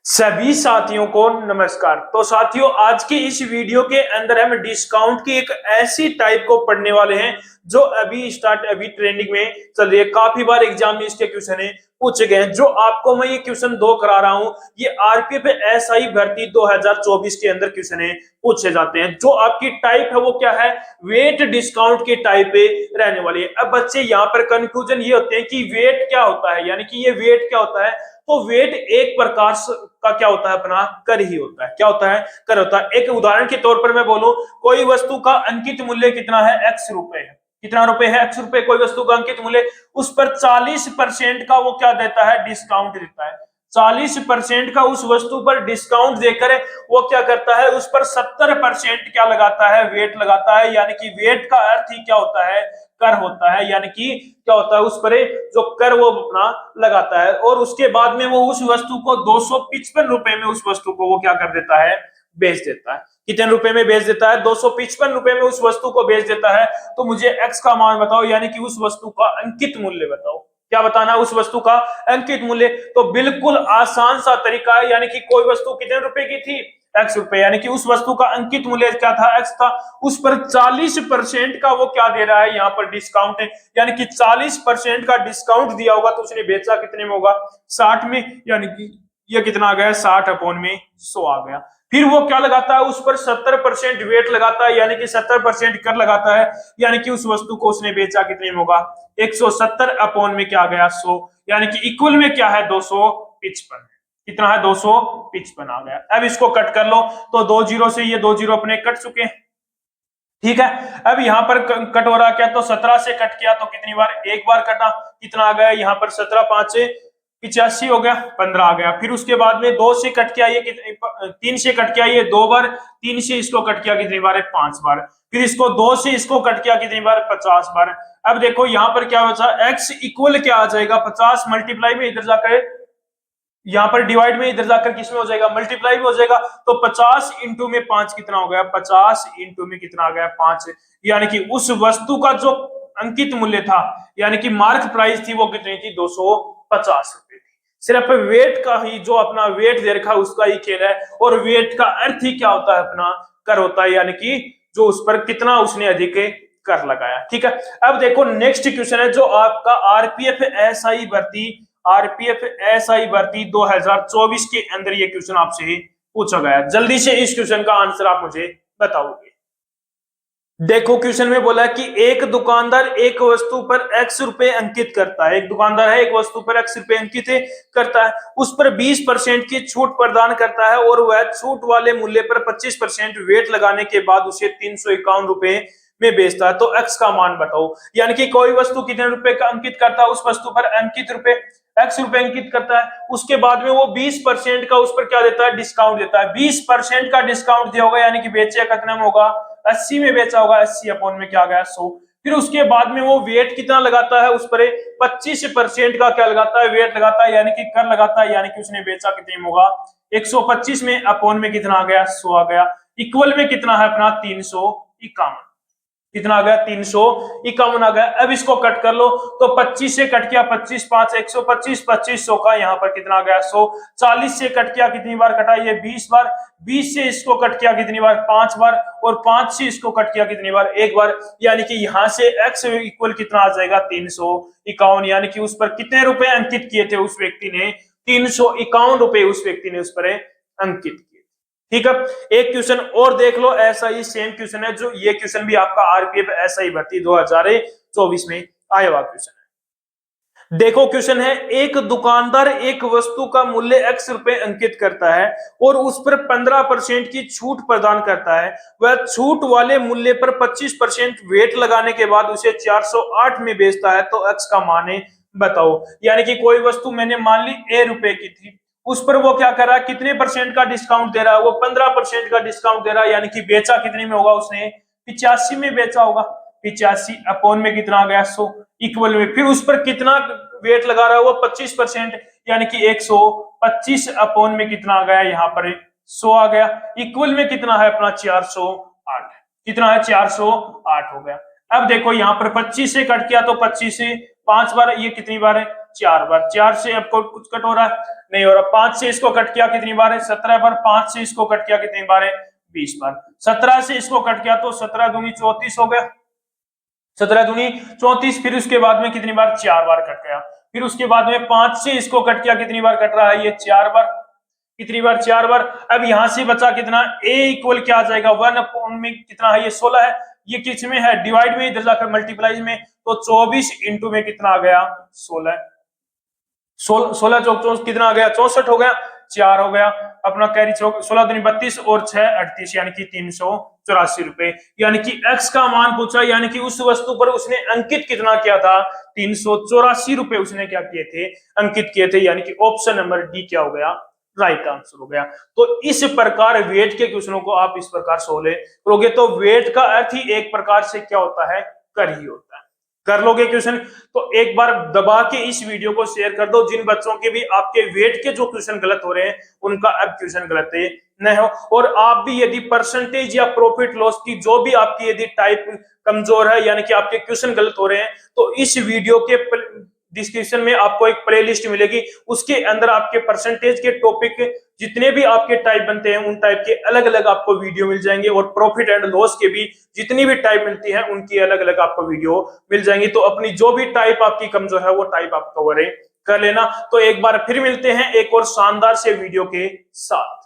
सभी साथियों को नमस्कार। तो साथियों, आज की इस वीडियो के अंदर हम डिस्काउंट की एक ऐसी टाइप को पढ़ने वाले हैं जो अभी ट्रेंडिंग में चल रही है। काफी बार एग्जाम में इसके क्वेश्चन पूछे गए हैं। जो आपको मैं ये क्वेश्चन दो करा रहा हूं, ये आरपीएफ एसआई भर्ती 2024 के अंदर क्वेश्चन पूछे जाते हैं। जो आपकी टाइप है वो क्या है, वेट डिस्काउंट की टाइप पे रहने वाली है। अब बच्चे यहाँ पर कंफ्यूजन ये होते हैं कि वेट क्या होता है, यानी कि ये वेट क्या होता है। तो वेट एक प्रकार का क्या होता है, अपना कर ही होता है। क्या होता है, कर होता है। एक उदाहरण के तौर पर मैं बोलूं, कोई वस्तु का अंकित मूल्य कितना है, एक्स रुपए है। कितना रुपए है, एक्स रुपए। कोई वस्तु का अंकित मूल्य, उस पर 40% का वो क्या देता है, डिस्काउंट देता है। 40% का उस वस्तु पर डिस्काउंट देकर वो क्या करता है, उस पर 70% क्या लगाता है, वेट लगाता है। यानी कि वेट का अर्थ ही क्या होता है, कर होता है। यानी कि क्या होता है, उस पर जो कर वो अपना लगाता है। और उसके बाद में वो उस वस्तु को 255 रुपए में उस वस्तु को वो क्या कर देता है, बेच देता है। कितने रुपए में बेच देता है, 255 रुपए में उस वस्तु को बेच देता है। तो मुझे एक्स का मान बताओ, यानी कि उस वस्तु का अंकित मूल्य बताओ। क्या बताना, उस वस्तु का अंकित मूल्य। तो बिल्कुल आसान सा तरीका है। यानी कि कोई वस्तु कितने रुपए की थी, एक्स रुपए, यानी कि उस वस्तु का अंकित मूल्य क्या था, एक्स था। उस पर 40% का वो क्या दे रहा है, यहाँ पर डिस्काउंट है। यानी कि 40% का डिस्काउंट दिया होगा तो उसने बेचा कितने में होगा, 60 में। यानी कि ये कितना आ गया, 60/100 आ गया। फिर वो क्या लगाता है, उस पर 70% वेट लगाता है, यानी कि 70% कर लगाता है। यानी कि उस वस्तु को उसने बेचा कितने में होगा, 170 में क्या आ गया, 100। यानी कि इक्वल में क्या है, 255। कितना है, 255 आ गया। अब इसको कट कर लो, तो 2 जीरो से ये 2 जीरो अपने कट चुके हैं। ठीक है, अब यहाँ पर कट हो रहा क्या, तो 17 से कट किया तो कितनी बार, एक बार कटा। कितना आ गया यहाँ पर, 17 5 से 85 हो गया, 15 आ गया। फिर उसके बाद में 2 से कट किया, ये 3 से कट किया, ये 2 बार। 3 से इसको कट किया कितनी बार है, 5 बार। फिर इसको 2 से इसको कट किया कितनी बार, 50 बार। अब देखो यहाँ पर क्या बचा, एक्स इक्वल क्या आ जाएगा, 50 मल्टीप्लाई में इधर जाकर, यहाँ पर डिवाइड में इधर जाकर किसमें हो जाएगा, मल्टीप्लाई में हो जाएगा। तो 50 इंटू में 5 कितना हो गया, 50 इंटू में कितना आ गया, 5। यानी कि उस वस्तु का जो अंकित मूल्य था, यानी कि मार्क प्राइस थी, वो कितनी थी, 250 रुपए थी। सिर्फ वेट का ही, जो अपना वेट दे रखा उसका ही खेल है। और वेट का अर्थ ही क्या होता है, अपना कर होता है। यानी कि जो उस पर कितना उसने अधिक कर लगाया। ठीक है, अब देखो नेक्स्ट क्वेश्चन है जो आपका आरपीएफ एसआई भर्ती 2024 के अंदर ये क्वेश्चन आपसे पूछा गया। जल्दी से इस क्वेश्चन का आंसर आप मुझे बताओगे। देखो क्वेश्चन में बोला कि एक दुकानदार एक वस्तु पर एक्स रुपए अंकित करता है। एक दुकानदार है, एक वस्तु पर एक्स रुपए अंकित करता है, उस पर 20% की छूट प्रदान करता है और वह छूट वाले मूल्य पर 25% वेट लगाने के बाद उसे 351 रुपए में बेचता है। तो एक्स का मान बताओ। यानी कि कोई वस्तु कितने रुपए का अंकित करता है, उस वस्तु पर अंकित रुपए एक्स रुपए अंकित करता है। उसके बाद में वो 20% का उस पर क्या देता है, डिस्काउंट देता है। 20% का डिस्काउंट दिया होगा, यानी कि बेचे कितना में होगा, 80 में बेचा होगा। 80 में क्या गया, 100। फिर उसके बाद में वो वेट कितना लगाता है, उस पर 25% का क्या लगाता है, वेट लगाता है, यानी कि कर लगाता है। यानी कि उसने बेचा कितने में होगा, 125 में, अपॉन में कितना आ गया, 100 आ गया। इक्वल में कितना है अपना, 351। कितना आ गया, 351 आ गया। अब इसको कट कर लो, तो 25 से कट किया, 25 5 125, 2500 का यहाँ पर कितना आ गया, 100। 40 से कट किया, कितनी बार कटा, ये 20 बार। 20 से इसको कट किया कितनी बार, 5 बार। और 5 से इसको कट किया कितनी बार, एक बार। यानी कि यहाँ से x इक्वल कितना आ जाएगा, 351। यानी कि उस पर कितने रुपए अंकित किए थे उस व्यक्ति ने, 351 रुपए उस व्यक्ति ने उस पर अंकित किए। ठीक है, एक क्वेश्चन और देख लो, ऐसा ही सेम क्वेश्चन है। जो ये क्वेश्चन भी आपका आरपीएफ एसआई भर्ती 2024 में आया हुआ क्वेश्चन है। देखो क्वेश्चन है, एक दुकानदार एक वस्तु का मूल्य x रुपए अंकित करता है और उस पर 15% की छूट प्रदान करता है। वह छूट वाले मूल्य पर 25% वेट लगाने के बाद उसे 408 में बेचता है। तो x का मान बताओ। यानी कि कोई वस्तु मैंने मान ली a रुपए की थी, उस पर वो क्या कर रहा है, कितने परसेंट का डिस्काउंट दे रहा है, वो 15% का डिस्काउंट दे रहा है। यानी कि बेचा कितने में होगा, उसने 85 में बेचा होगा। 85 अपॉन में कितना आ गया, 100 इक्वल में। फिर उस पर कितना वेट लगा रहा है, वो 25%, यानी कि 125 अपॉन में कितना आ गया, यहाँ पर 100 आ गया। इक्वल में कितना है अपना, 408। कितना है, 408 हो गया। अब देखो यहाँ पर 25 से कट किया, तो 25 से 5 बार, ये कितनी बार है, 4 बार। 4 से आपको कुछ कट हो रहा है? नहीं हो रहा। 5 से इसको कट किया कितनी बार है? 17 बार। 5 से इसको कट किया कितनी बार है? 20 बार। 17 से इसको कट किया तो 17 दूनी 34 हो गया। 17 दूनी 34। फिर उसके बाद में कितनी बार? 4 बार कट गया। फिर उसके बाद में 5 से इसको कट किया कितनी बार कट रहा है? ये 4 बार। कितनी बार? 4 बार। अब यहां से बचा कितना? a इक्वल क्या आ जाएगा? 1 अपॉन में कितना है? ये 16 है। ये किस में है? डिवाइड में, इधर जाकर मल्टीप्लाई में, तो 24 इंटू में कितना आ गया? 16। 16 चौक 24 कितना आ गया? 64 हो गया। 4 हो गया अपना कैरी चौक। 16 दूनी 32 और 6 38, यानी कि 384 रुपए। यानी कि x का मान पूछा, यानी कि उस वस्तु पर उसने अंकित कितना किया था? 384 रुपए उसने क्या किए थे? अंकित किए थे। यानी कि ऑप्शन नंबर डी क्या हो गया? राइट आंसर हो गया। तो इस प्रकार वेट के क्वेश्चनों को आप इस प्रकार सोल्व करोगे तो वेट का अर्थ ही एक प्रकार से क्या होता है? कर ही होता है। कर लोगे क्वेश्चन तो एक बार दबा के इस वीडियो को शेयर कर दो। जिन बच्चों के भी आपके वेट के जो क्वेश्चन गलत हो रहे हैं उनका अब क्वेश्चन गलत न हो। और आप भी यदि परसेंटेज या प्रॉफिट लॉस की जो भी आपकी यदि टाइप कमजोर है, यानी कि आपके क्वेश्चन गलत हो रहे हैं, तो इस वीडियो के डिस्क्रिप्शन में आपको एक प्लेलिस्ट मिलेगी। उसके अंदर आपके परसेंटेज के टॉपिक जितने भी आपके टाइप बनते हैं उन टाइप के अलग अलग आपको वीडियो मिल जाएंगे। और प्रॉफिट एंड लॉस के भी जितनी भी टाइप मिलती है उनकी अलग अलग आपको वीडियो मिल जाएंगी। तो अपनी जो भी टाइप आपकी कमजोर है वो टाइप आप कवर कर लेना। तो एक बार फिर मिलते हैं एक और शानदार से वीडियो के साथ।